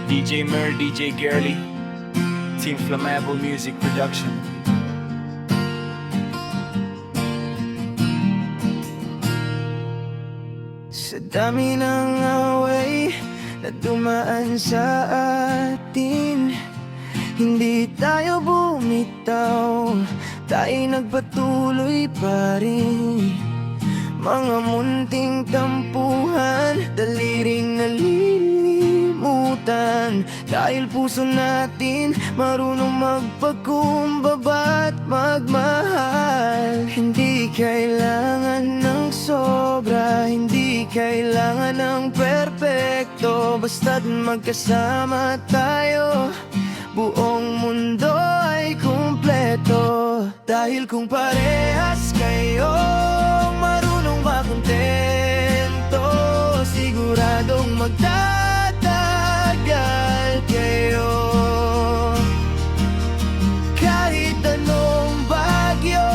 DJ Mer, DJ Girly, Team Flammable Music Production. Sa dami ng away na dumaan sa atin, hindi tayo bumitaw, tayo'y nagpatuloy pa rin. Mga munting tampuhan, daliring nalilimutan, dahil puso natin marunong magpakumbaba at magmahal. Hindi kailangan ng sobra, hindi kailangan ng perpekto, basta't magkasama tayo, buong mundo ay kumpleto. Dahil kung parehas kayo marunong makontento, siguradong magtatagal kayo. Kahit anong bagyo,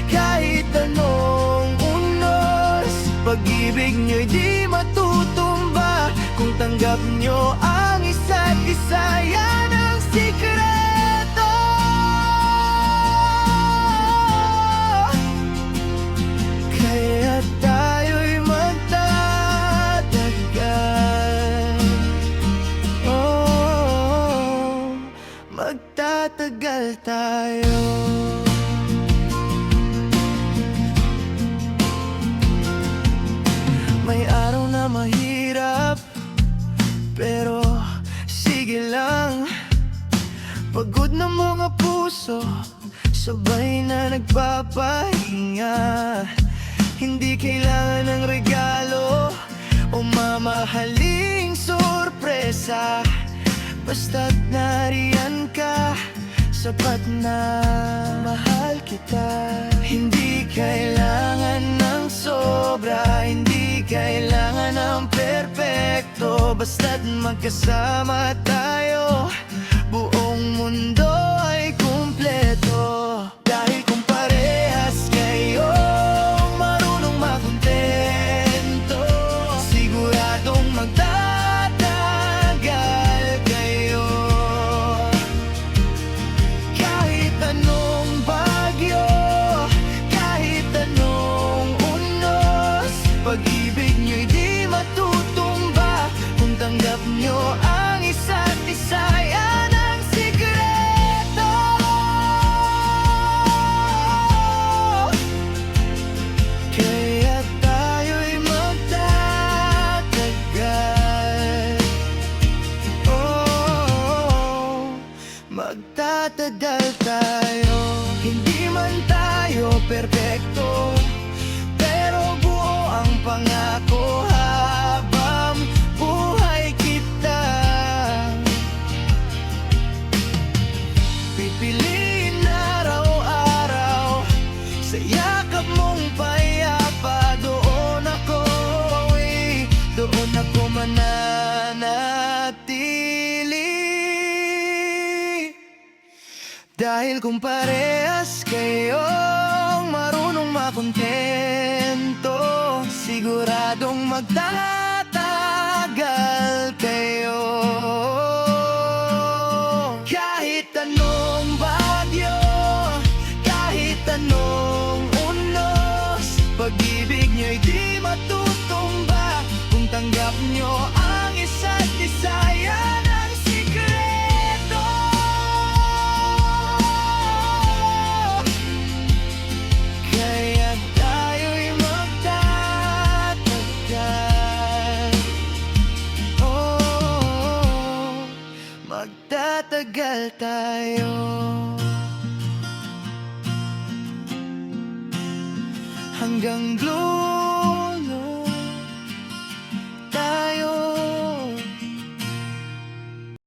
kahit anong unos, pag-ibig nyo'y di matutumba kung tanggap nyo ang isa't isa. Yan ang sikreto. Kaya tayo'y magtatagal. Oh, magtatagal tayo. May araw na mahirap, pero sige lang. Pagod na mga puso, sabay na nagpapahinga. Hindi kailangan ng regalo o mamahaling sorpresa, basta't nariyan ka, sapat na mahal kita. Hindi kailangan ng sobra, hindi kailangan ng perpekto, basta't magkasama tayo, buong mundo ay kumpleto. Dahil kung parehas kayo marunong makontento, siguradong magtatagal kayo. Kahit anong bagyo, kahit anong unos, pag-ibig nyo'y di matutumba kung tanggap nyo ang isa't isa. Yan ang sikreto. Kaya tayo'y magtatagal. Oh, magtatagal tayo. Hindi man tayo perpekto, pero buo ang pangako habang buhay kita. Pipiliin araw-araw sa yakap mong payapa. Doon ako mananatili. Dahil kung parehas kayong marunong makontento, siguradong magtatagal kayo. Kahit anong bagyo, kahit anong unos, pag-ibig nyo'y di matutumba kung tanggap nyo ang isa't isa. Yan ang sikreto. Kaya tayo'y magtatagal. Oh, magtatagal tayo. Hanggang blue